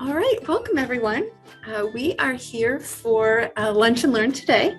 All right, welcome everyone. We are here for Lunch and Learn today.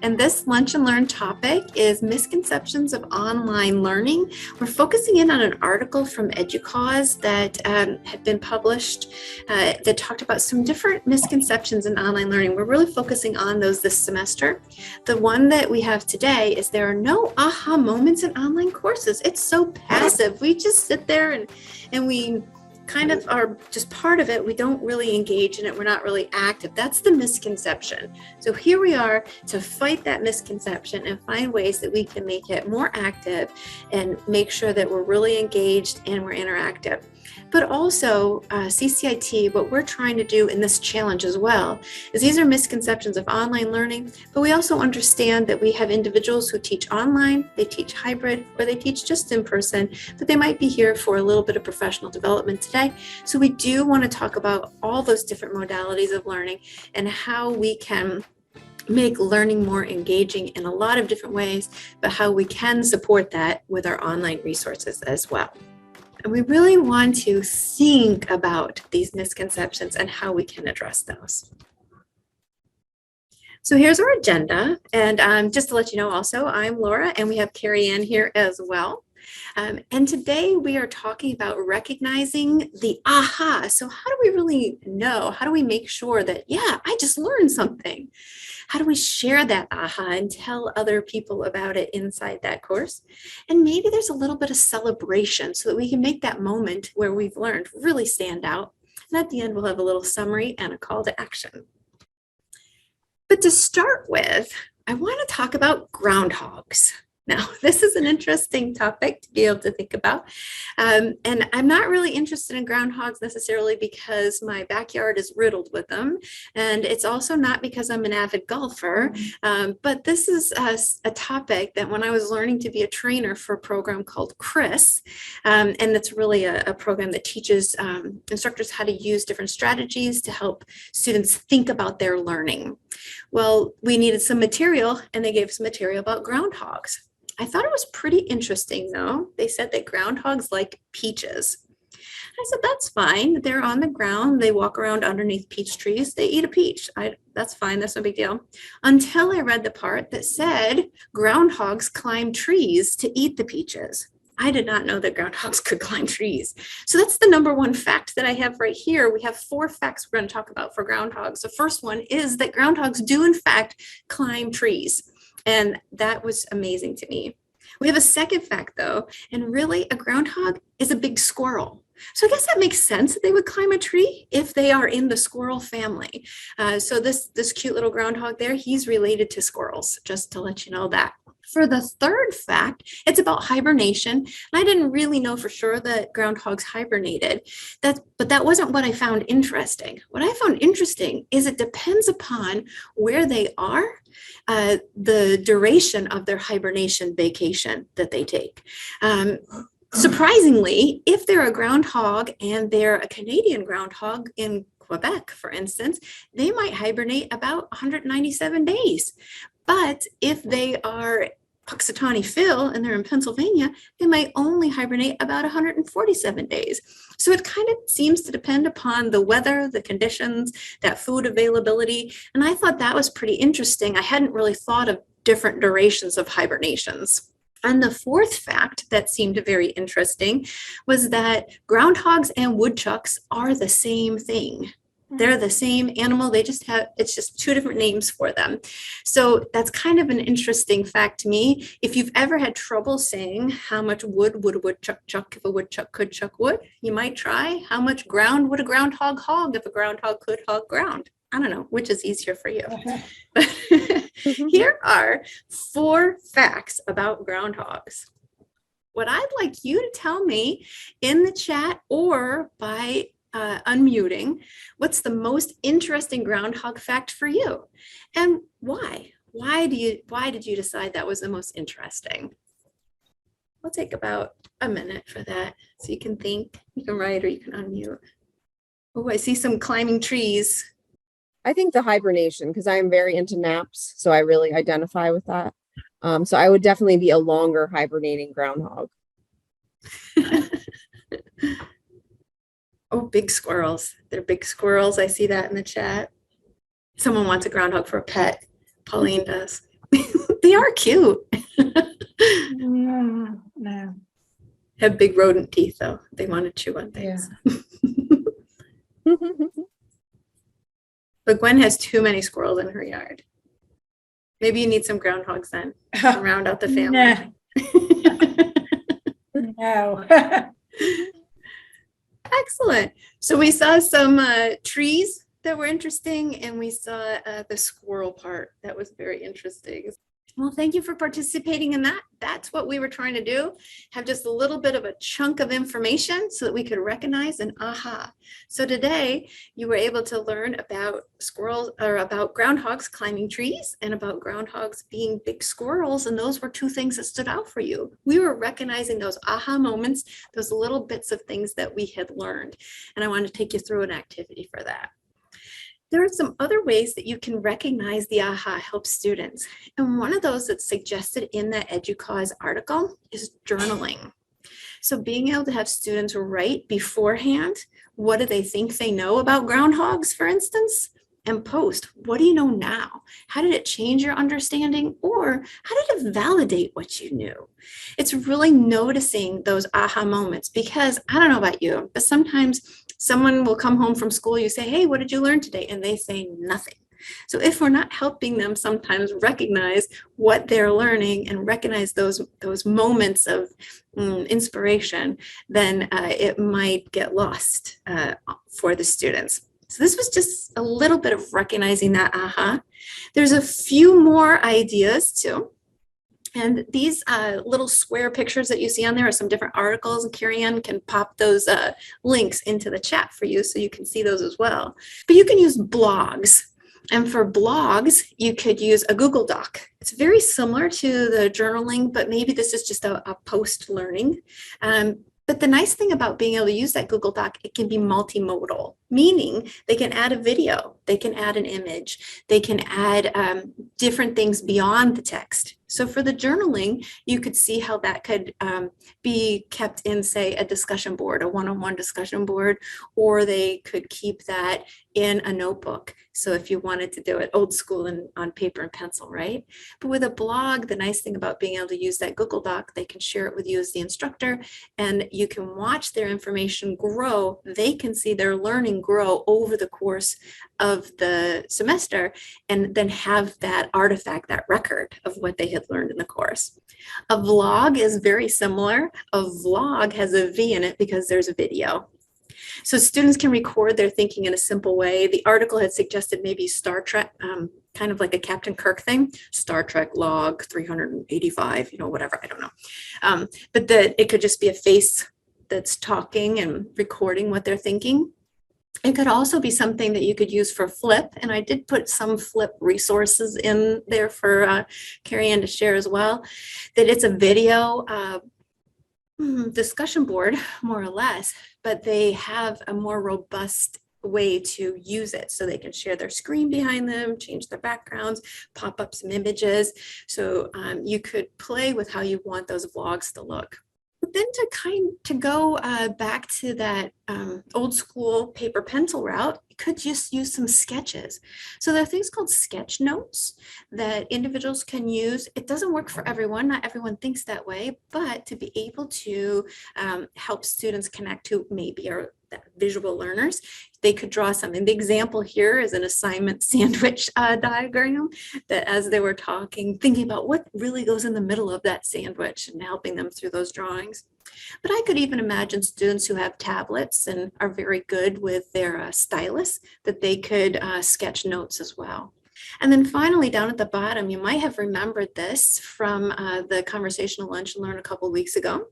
And this Lunch and Learn topic is misconceptions of online learning. We're focusing in on an article from EDUCAUSE that had been published that talked about some different misconceptions in online learning. We're really focusing on those this semester. The one that we have today is there are no aha moments in online courses. It's so passive. We just sit there and we kind of are just part of it. We don't really engage in it. We're not really active. That's the misconception. So here we are to fight that misconception and find ways that we can make it more active and make sure that we're really engaged and we're interactive. But also CCIT, what we're trying to do in this challenge as well is these are misconceptions of online learning, but we also understand that we have individuals who teach online, they teach hybrid, or they teach just in person, but they might be here for a little bit of professional development today. So we do want to talk about all those different modalities of learning and how we can make learning more engaging in a lot of different ways, but how we can support that with our online resources as well. And we really want to think about these misconceptions and how we can address those. So here's our agenda. And just to let you know also, I'm Laura and we have Karianne here as well. And today we are talking about recognizing the aha. So how do we really know? How do we make sure that, yeah, I just learned something? How do we share that aha and tell other people about it inside that course? And maybe there's a little bit of celebration so that we can make that moment where we've learned really stand out. And at the end, we'll have a little summary and a call to action. But to start with, I want to talk about groundhogs. Now, this is an interesting topic to be able to think about. And I'm not really interested in groundhogs necessarily because my backyard is riddled with them. And it's also not because I'm an avid golfer. But this is a topic that when I was learning to be a trainer for a program called CRIS, and that's really a program that teaches instructors how to use different strategies to help students think about their learning. Well, we needed some material and they gave us material about groundhogs. I thought it was pretty interesting though. They said that groundhogs like peaches. I said, that's fine. They're on the ground. They walk around underneath peach trees. They eat a peach. That's fine. That's no big deal. Until I read the part that said groundhogs climb trees to eat the peaches. I did not know that groundhogs could climb trees. So that's the number one fact that I have right here. We have 4 facts we're going to talk about for groundhogs. The first one is that groundhogs do in fact climb trees. And that was amazing to me. We have a second fact though, and really a groundhog is a big squirrel. So I guess that makes sense that they would climb a tree if they are in the squirrel family. So this cute little groundhog there, he's related to squirrels, just to let you know that. For the third fact, it's about hibernation. And I didn't really know for sure that groundhogs hibernated, but that wasn't what I found interesting. What I found interesting is it depends upon where they are, the duration of their hibernation vacation that they take. Surprisingly, if they're a groundhog and they're a Canadian groundhog in Quebec, for instance, they might hibernate about 197 days. But if they are Puxatawny Phil and they're in Pennsylvania, they might only hibernate about 147 days. So it kind of seems to depend upon the weather, the conditions, that food availability. And I thought that was pretty interesting. I hadn't really thought of different durations of hibernations. And the fourth fact that seemed very interesting was that groundhogs and woodchucks are the same thing. They're the same animal. It's just 2 different names for them. So that's kind of an interesting fact to me. If you've ever had trouble saying how much wood would a woodchuck chuck if a woodchuck could chuck wood, you might try how much ground would a groundhog hog if a groundhog could hog ground. I don't know, which is easier for you. Here are 4 facts about groundhogs. What I'd like you to tell me in the chat or by unmuting, what's the most interesting groundhog fact for you and why? Why did you decide that was the most interesting? We'll take about a minute for that so you can think. You can write or you can unmute. Oh, I see some climbing trees. I think the hibernation, because I'm very into naps, so I really identify with that. So I would definitely be a longer hibernating groundhog. Oh, big squirrels. They're big squirrels. I see that in the chat. Someone wants a groundhog for a pet. Pauline does. They are cute. No. Have big rodent teeth though. They want to chew on things. Yeah. But Gwen has too many squirrels in her yard. Maybe you need some groundhogs then to round out the family. No. Excellent. So we saw some trees that were interesting, and we saw the squirrel part. That was very interesting. Well, thank you for participating in that. That's what we were trying to do. Have just a little bit of a chunk of information so that we could recognize an aha. So today you were able to learn about squirrels, or about groundhogs climbing trees, and about groundhogs being big squirrels. And those were two things that stood out for you. We were recognizing those aha moments, those little bits of things that we had learned. And I want to take you through an activity for that. There are some other ways that you can recognize the aha help students. And one of those that's suggested in that EDUCAUSE article is journaling. So being able to have students write beforehand, what do they think they know about groundhogs, for instance, and post, what do you know now? How did it change your understanding? Or how did it validate what you knew? It's really noticing those aha moments, because I don't know about you, but sometimes someone will come home from school, you say, hey, what did you learn today? And they say nothing. So if we're not helping them sometimes recognize what they're learning and recognize those moments of inspiration, then it might get lost for the students. So this was just a little bit of recognizing that aha. There's a few more ideas too. And these little square pictures that you see on there are some different articles, and Karianne can pop those links into the chat for you so you can see those as well. But you can use blogs. And for blogs, you could use a Google Doc. It's very similar to the journaling, but maybe this is just a post-learning. But the nice thing about being able to use that Google Doc, it can be multimodal, meaning they can add a video, they can add an image, they can add different things beyond the text. So for the journaling, you could see how that could be kept in, say, a discussion board, a one-on-one discussion board, or they could keep that in a notebook. So if you wanted to do it old school and on paper and pencil, right? But with a blog, the nice thing about being able to use that Google Doc, they can share it with you as the instructor, and you can watch their information grow. They can see their learning grow over the course of the semester, and then have that artifact, that record of what they had learned in the course. A vlog is very similar. A vlog has a V in it because there's a video. So students can record their thinking in a simple way. The article had suggested maybe Star Trek, kind of like a Captain Kirk thing, Star Trek log 385, whatever, I don't know. But that it could just be a face that's talking and recording what they're thinking. It could also be something that you could use for Flip, and I did put some Flip resources in there for Karianne to share as well, that it's a video discussion board, more or less, but they have a more robust way to use it, so they can share their screen behind them, change their backgrounds, pop up some images. So you could play with how you want those vlogs to look. But then to go back to that old school paper pencil route, you could just use some sketches. So there are things called sketch notes that individuals can use. It doesn't work for everyone. Not everyone thinks that way, but to be able to help students connect to maybe are visual learners, they could draw something. The example here is an assignment sandwich diagram that, as they were talking, thinking about what really goes in the middle of that sandwich and helping them through those drawings. But I could even imagine students who have tablets and are very good with their stylus, that they could sketch notes as well. And then finally, down at the bottom, you might have remembered this from the conversational lunch and learn a couple of weeks ago.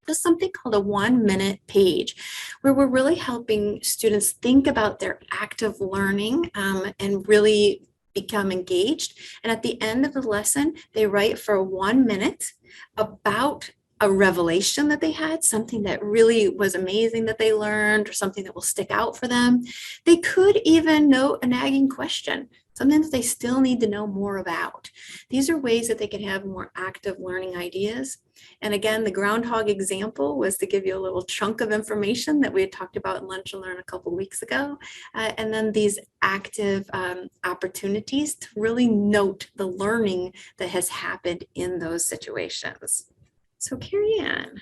There's something called a 1-minute page, where we're really helping students think about their active learning and really become engaged. And at the end of the lesson, they write for 1 minute about a revelation that they had, something that really was amazing that they learned, or something that will stick out for them. They could even note a nagging question. something that they still need to know more about. These are ways that they can have more active learning ideas. And again, the groundhog example was to give you a little chunk of information that we had talked about in Lunch and Learn a couple of weeks ago. And then these active opportunities to really note the learning that has happened in those situations. So Karianne.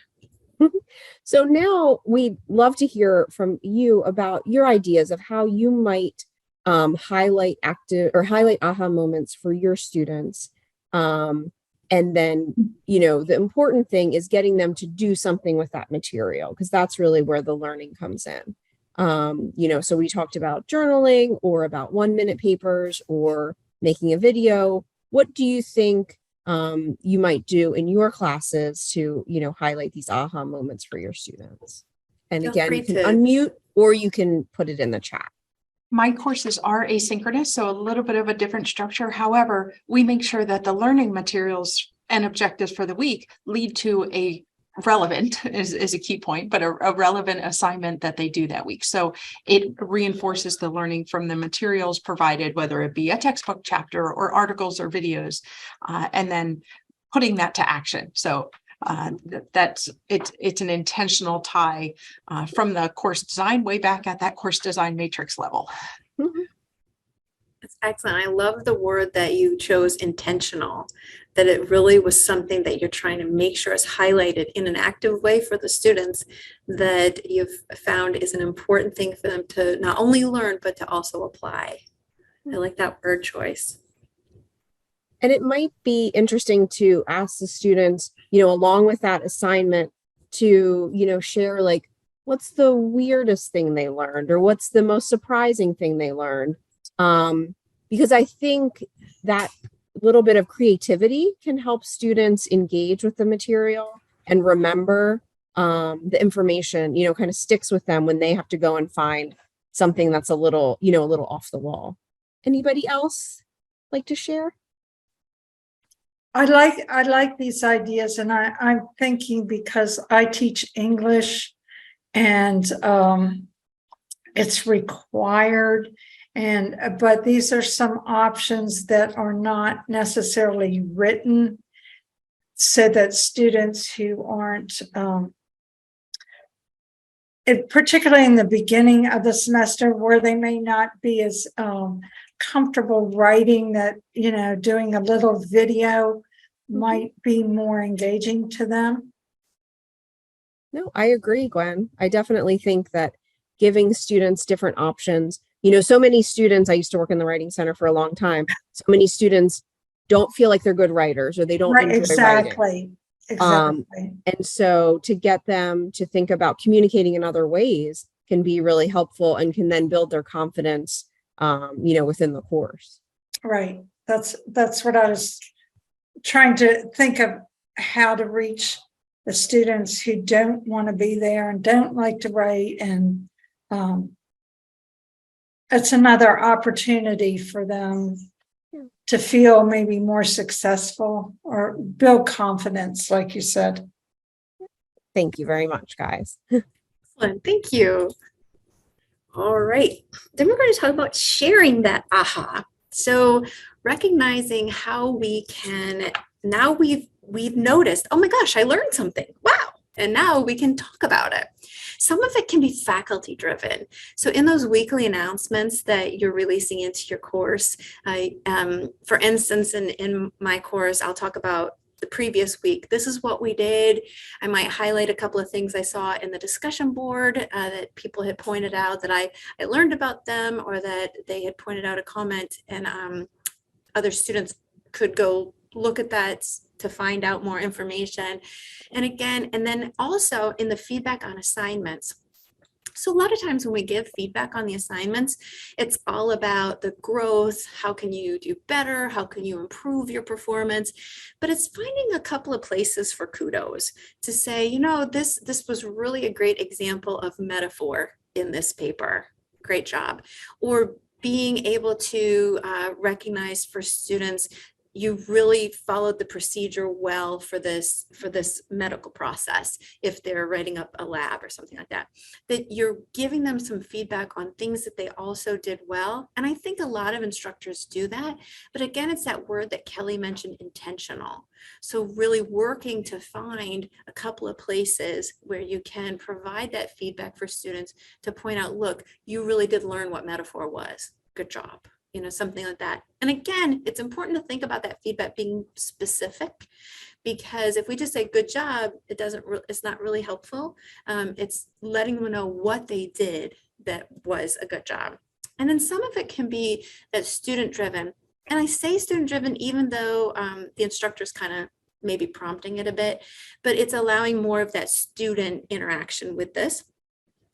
So now we'd love to hear from you about your ideas of how you might highlight aha moments for your students. And then, the important thing is getting them to do something with that material, because that's really where the learning comes in. So we talked about journaling or about 1-minute papers or making a video. What do you think you might do in your classes to, highlight these aha moments for your students? And Feel again, free you can to unmute or you can put it in the chat. My courses are asynchronous, so a little bit of a different structure. However, we make sure that the learning materials and objectives for the week lead to a relevant is a key point, but a relevant assignment that they do that week. So it reinforces the learning from the materials provided, whether it be a textbook chapter or articles or videos, and then putting that to action. So it's an intentional tie from the course design way back at that course design matrix level. Mm-hmm. That's excellent. I love the word that you chose, intentional, that it really was something that you're trying to make sure is highlighted in an active way for the students, that you've found is an important thing for them to not only learn, but to also apply. I like that word choice. And it might be interesting to ask the students, along with that assignment, to, share like, what's the weirdest thing they learned, or what's the most surprising thing they learned? Because I think that little bit of creativity can help students engage with the material and remember the information, kind of sticks with them when they have to go and find something that's a little off the wall. Anybody else like to share? I like these ideas, and I'm thinking, because I teach English and it's required, but these are some options that are not necessarily written, so that students who aren't particularly in the beginning of the semester, where they may not be as comfortable writing, that doing a little video might be more engaging to them. No, I agree, Gwen. I definitely think that giving students different options, so many students, I used to work in the writing center for a long time, so many students don't feel like they're good writers, or they don't enjoy writing. Exactly. And so to get them to think about communicating in other ways can be really helpful, and can then build their confidence within the course. Right. That's what I was trying to think of, how to reach the students who don't want to be there and don't like to write. And it's another opportunity for them to feel maybe more successful or build confidence, like you said. Thank you very much, guys. Excellent. Thank you. All right. Then we're going to talk about sharing that aha. So recognizing how we can, now we've noticed, oh my gosh, I learned something. Wow. And now we can talk about it. Some of it can be faculty driven. So in those weekly announcements that you're releasing into your course, for instance, in my course, I'll talk about the previous week. This is what we did. I might highlight a couple of things I saw in the discussion board that people had pointed out that I learned about them, or that they had pointed out a comment, and other students could go look at that to find out more information. And again, and then also in the feedback on assignments. So a lot of times when we give feedback on the assignments, it's all about the growth. How can you do better? How can you improve your performance? But it's finding a couple of places for kudos to say, this was really a great example of metaphor in this paper. Great job. Or being able to recognize for students you really followed the procedure well for this medical process, if they're writing up a lab or something like that, that you're giving them some feedback on things that they also did well. And I think a lot of instructors do that. But again, it's that word that Kelly mentioned, intentional. So really working to find a couple of places where you can provide that feedback for students to point out, look, you really did learn what metaphor was. Good job. Something like that. And again, it's important to think about that feedback being specific, because if we just say good job, it's not really helpful. It's letting them know what they did that was a good job. And then some of it can be that student driven. And I say student driven, even though the instructor's kind of maybe prompting it a bit, but it's allowing more of that student interaction with this.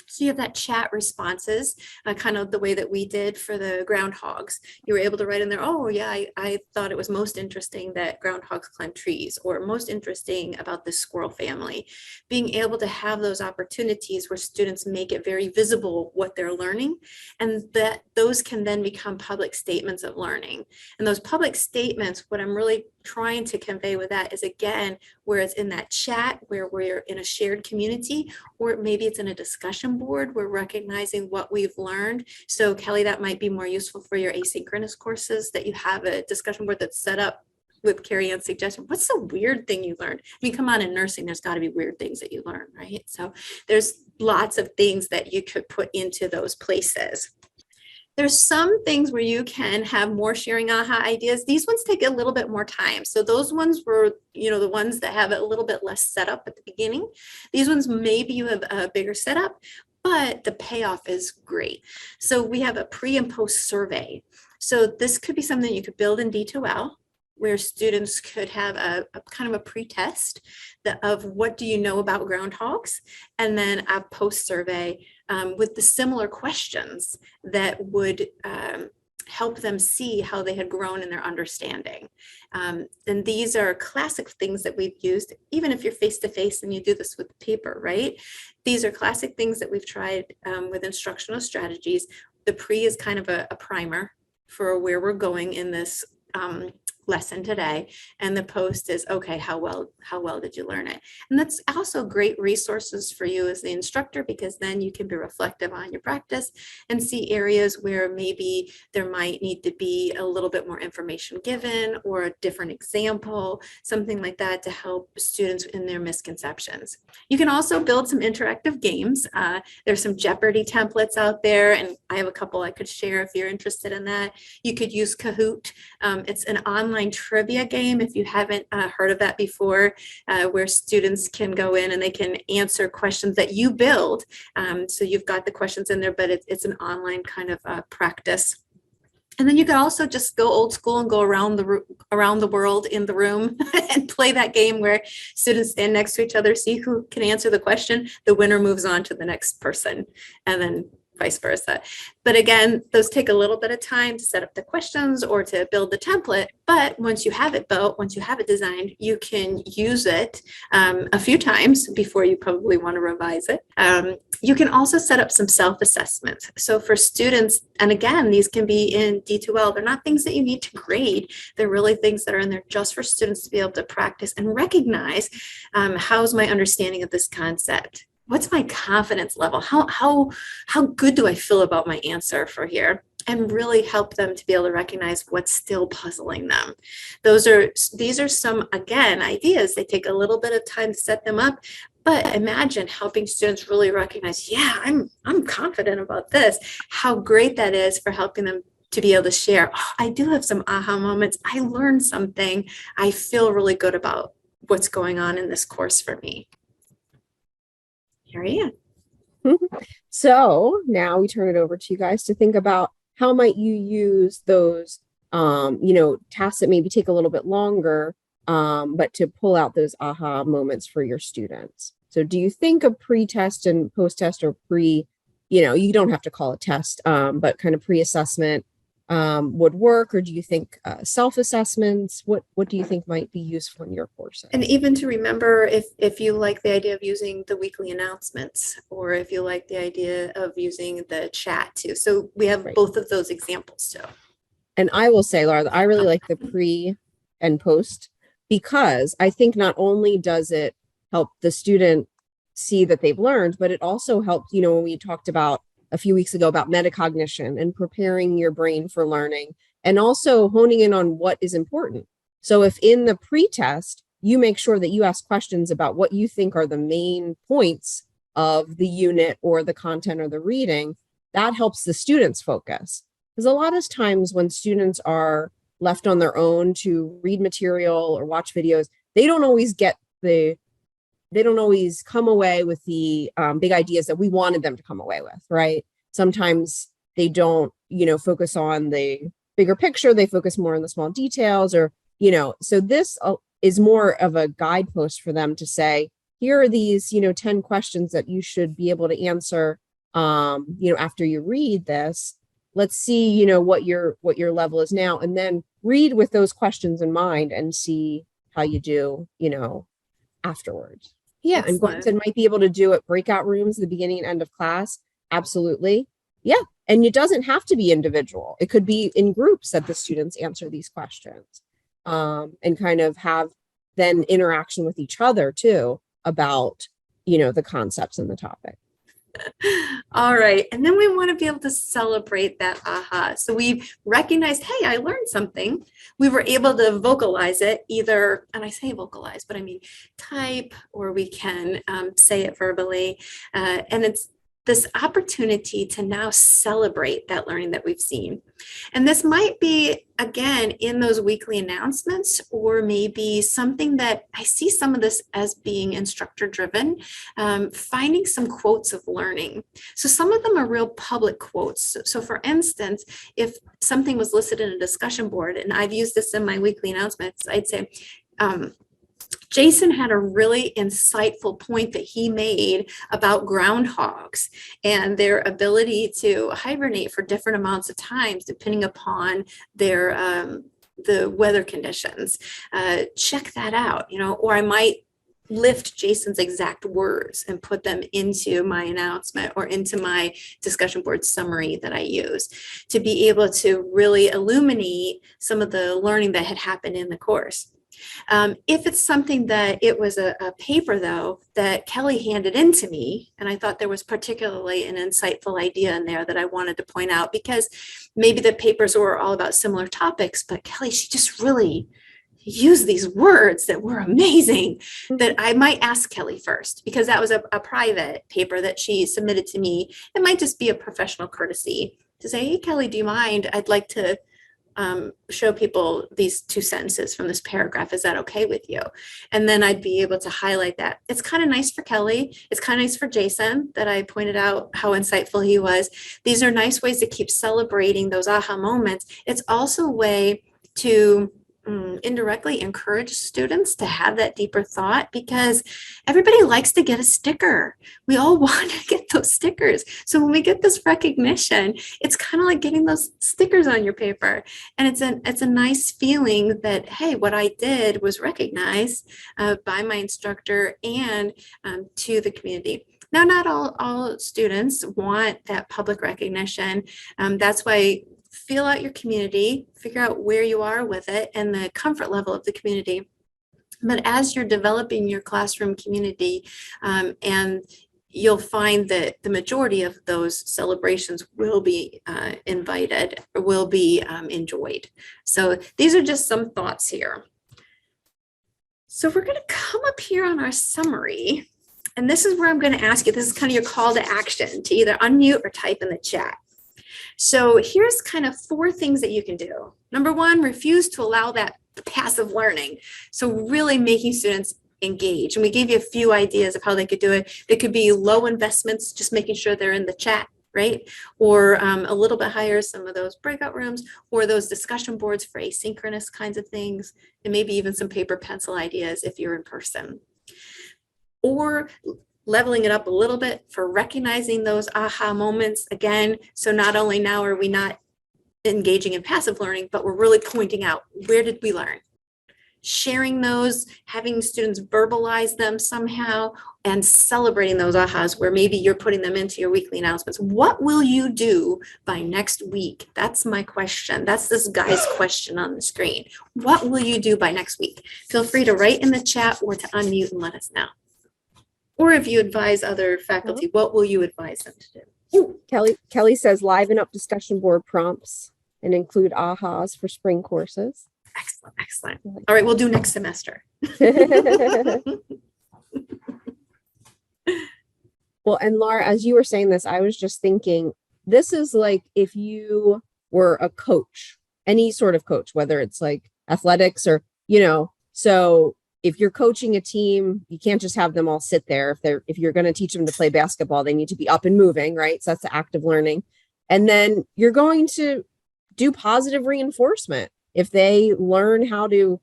So you have that chat responses, kind of the way that we did for the groundhogs. You were able to write in there, oh yeah, I thought it was most interesting that groundhogs climb trees, or most interesting about the squirrel family. Being able to have those opportunities where students make it very visible what they're learning, and that those can then become public statements of learning. And those public statements, what I'm really trying to convey with that is, again, where it's in that chat, where we're in a shared community, or maybe it's in a discussion board, we're recognizing what we've learned. So Kelly, that might be more useful for your asynchronous courses, that you have a discussion board that's set up with Karianne's suggestion. What's the weird thing you learned? I mean, come on, in nursing, there's got to be weird things that you learn, right? So there's lots of things that you could put into those places. There's some things where you can have more sharing aha ideas. These ones take a little bit more time. So those ones were, the ones that have a little bit less setup at the beginning. These ones, maybe you have a bigger setup, but the payoff is great. So we have a pre and post survey. So this could be something you could build in D2L, where students could have a kind of a pre-test of what do you know about groundhogs, and then a post survey with the similar questions that would help them see how they had grown in their understanding. And these are classic things that we've used, even if you're face-to-face and you do this with paper, right? These are classic things that we've tried with instructional strategies. The pre is kind of a primer for where we're going in this lesson today, and the post is, okay, how well did you learn it? And that's also great resources for you as the instructor, because then you can be reflective on your practice and see areas where maybe there might need to be a little bit more information given, or a different example, something like that, to help students in their misconceptions. You can also build some interactive games. There's some Jeopardy templates out there, and I have a couple I could share if you're interested in that. You could use Kahoot. It's an online trivia game, if you haven't heard of that before, where students can go in and they can answer questions that you build. So you've got the questions in there, but it's an online kind of practice. And then you can also just go old school and go around the world in the room and play that game where students stand next to each other, see who can answer the question. The winner moves on to the next person, and then vice versa. But again, those take a little bit of time to set up the questions or to build the template. But once you have it built, once you have it designed, you can use it a few times before you probably want to revise it. You can also set up some self-assessments. So for students, and again, these can be in D2L, they're not things that you need to grade. They're really things that are in there just for students to be able to practice and recognize, how's my understanding of this concept? What's my confidence level? How good do I feel about my answer for here? And really help them to be able to recognize what's still puzzling them. These are some, again, ideas. They take a little bit of time to set them up, but imagine helping students really recognize, yeah, I'm confident about this. How great that is for helping them to be able to share, oh, I do have some aha moments. I learned something. I feel really good about what's going on in this course for me. Karianne. So now we turn it over to you guys to think about how might you use those, tasks that maybe take a little bit longer, but to pull out those aha moments for your students. So do you think a pre-test and post-test, or you don't have to call it test, but kind of pre-assessment would work? Or do you think self-assessments, what do you think might be useful in your courses? And even to remember, if you like the idea of using the weekly announcements, or if you like the idea of using the chat too. So we have both of those examples too. And I will say, Laura, I really like the and post, because I think not only does it help the student see that they've learned, but it also helps, when we talked about a few weeks ago about metacognition and preparing your brain for learning, and also honing in on what is important. So if in the pre-test, you make sure that you ask questions about what you think are the main points of the unit or the content or the reading, that helps the students focus. Because a lot of times when students are left on their own to read material or watch videos, they don't always come away with the big ideas that we wanted them to come away with, right? Sometimes they don't, focus on the bigger picture. They focus more on the small details, or, so this is more of a guidepost for them to say, here are these, 10 questions that you should be able to answer, after you read this. Let's see, what your level is now, and then read with those questions in mind and see how you do, afterwards. Yeah, and granted, might be able to do it breakout rooms at the beginning and end of class. Absolutely. Yeah, and it doesn't have to be individual. It could be in groups that the students answer these questions, and kind of have then interaction with each other too about, the concepts and the topic. All right. And then we want to be able to celebrate that aha. So we recognized, hey, I learned something. We were able to vocalize it either, and I say vocalize, but I mean type, or we can say it verbally. And it's this opportunity to now celebrate that learning that we've seen. And this might be, again, in those weekly announcements, or maybe something that I see some of this as being instructor driven, finding some quotes of learning. So some of them are real public quotes. So for instance, if something was listed in a discussion board, and I've used this in my weekly announcements, I'd say, Jason had a really insightful point that he made about groundhogs and their ability to hibernate for different amounts of times depending upon their the weather conditions. Check that out, or I might lift Jason's exact words and put them into my announcement or into my discussion board summary that I use to be able to really illuminate some of the learning that had happened in the course. If it's something that it was a paper, though, that Kelly handed in to me, and I thought there was particularly an insightful idea in there that I wanted to point out, because maybe the papers were all about similar topics, but Kelly, she just really used these words that were amazing, that I might ask Kelly first, because that was a private paper that she submitted to me. It might just be a professional courtesy to say, hey, Kelly, do you mind? I'd like to show people these 2 sentences from this paragraph. Is that okay with you? And then I'd be able to highlight that. It's kind of nice for Kelly. It's kind of nice for Jason that I pointed out how insightful he was. These are nice ways to keep celebrating those aha moments. It's also a way to indirectly encourage students to have that deeper thought, because everybody likes to get a sticker. We all want to get those stickers. So when we get this recognition, it's kind of like getting those stickers on your paper. And it's a nice feeling that, hey, what I did was recognized by my instructor and to the community. Now, not all students want that public recognition. That's why feel out your community, figure out where you are with it and the comfort level of the community. But as you're developing your classroom community, and you'll find that the majority of those celebrations will be invited, or will be enjoyed. So these are just some thoughts here. So we're going to come up here on our summary. And this is where I'm going to ask you, this is kind of your call to action to either unmute or type in the chat. So here's kind of 4 things that you can do. Number 1, refuse to allow that passive learning. So really making students engage. And we gave you a few ideas of how they could do it. They could be low investments, just making sure they're in the chat, right? Or a little bit higher, some of those breakout rooms, or those discussion boards for asynchronous kinds of things, and maybe even some paper pencil ideas if you're in person. Or leveling it up a little bit for recognizing those aha moments again. So not only now are we not engaging in passive learning, but we're really pointing out, where did we learn? sharing those, having students verbalize them somehow, and celebrating those ahas where maybe you're putting them into your weekly announcements. What will you do by next week? That's my question. That's this guy's question on the screen. What will you do by next week? Feel free to write in the chat or to unmute and let us know. Or if you advise other faculty, what will you advise them to do? Kelly says liven up discussion board prompts and include ahas for spring courses. Excellent, excellent. All right, we'll do next semester. Well, and Laura, as you were saying this, I was just thinking, this is like if you were a coach, any sort of coach, whether it's like athletics or, so if you're coaching a team, you can't just have them all sit there. If you're going to teach them to play basketball, they need to be up and moving, right? So that's the active learning. And then you're going to do positive reinforcement. If they learn how to,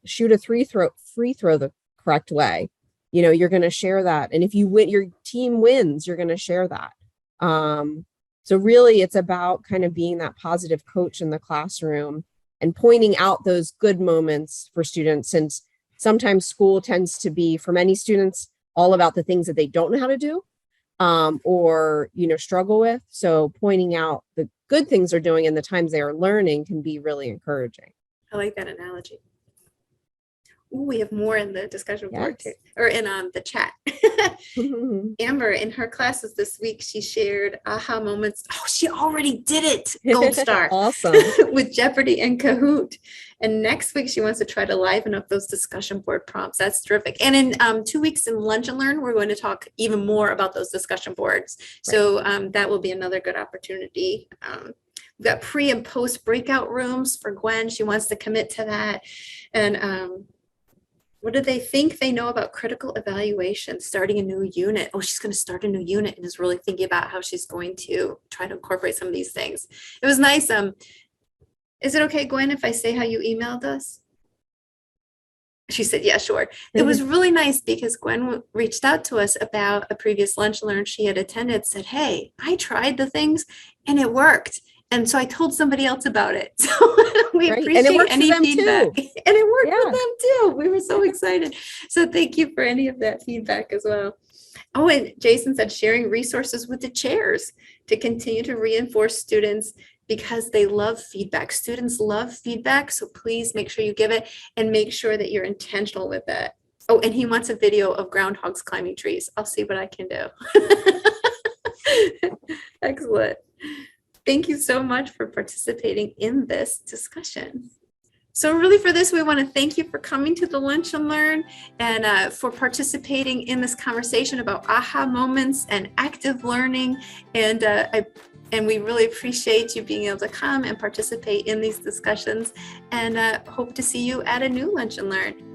shoot a free throw the correct way, you're going to share that. And if you win, your team wins, you're going to share that. So really it's about kind of being that positive coach in the classroom and pointing out those good moments for students. Since sometimes school tends to be, for many students, all about the things that they don't know how to do, or, struggle with. So pointing out the good things they're doing and the times they are learning can be really encouraging. I like that analogy. Ooh, we have more in the discussion board too, Yes. or in the chat. Amber, in her classes this week, she shared aha moments. Oh, she already did it. Gold star. Awesome. With Jeopardy and Kahoot. And next week, she wants to try to liven up those discussion board prompts. That's terrific. And in 2 weeks in Lunch and Learn, we're going to talk even more about those discussion boards. Right. So that will be another good opportunity. We've got pre and post breakout rooms for Gwen. She wants to commit to that. And what do they think they know about critical evaluation, starting a new unit? Oh, she's going to start a new unit and is really thinking about how she's going to try to incorporate some of these things. It was nice. Is it okay, Gwen, if I say how you emailed us? She said, yeah, sure. It was really nice because Gwen reached out to us about a previous Lunch and Learn she had attended, said, hey, I tried the things and it worked. And so I told somebody else about it. So we appreciate any feedback. And it worked for them too. We were so excited. So thank you for any of that feedback as well. Oh, and Jason said sharing resources with the chairs to continue to reinforce students because they love feedback. Students love feedback. So please make sure you give it and make sure that you're intentional with it. Oh, and he wants a video of groundhogs climbing trees. I'll see what I can do. Excellent. Thank you so much for participating in this discussion. So really for this, we want to thank you for coming to the Lunch and Learn and for participating in this conversation about aha moments and active learning. And we really appreciate you being able to come and participate in these discussions and hope to see you at a new Lunch and Learn.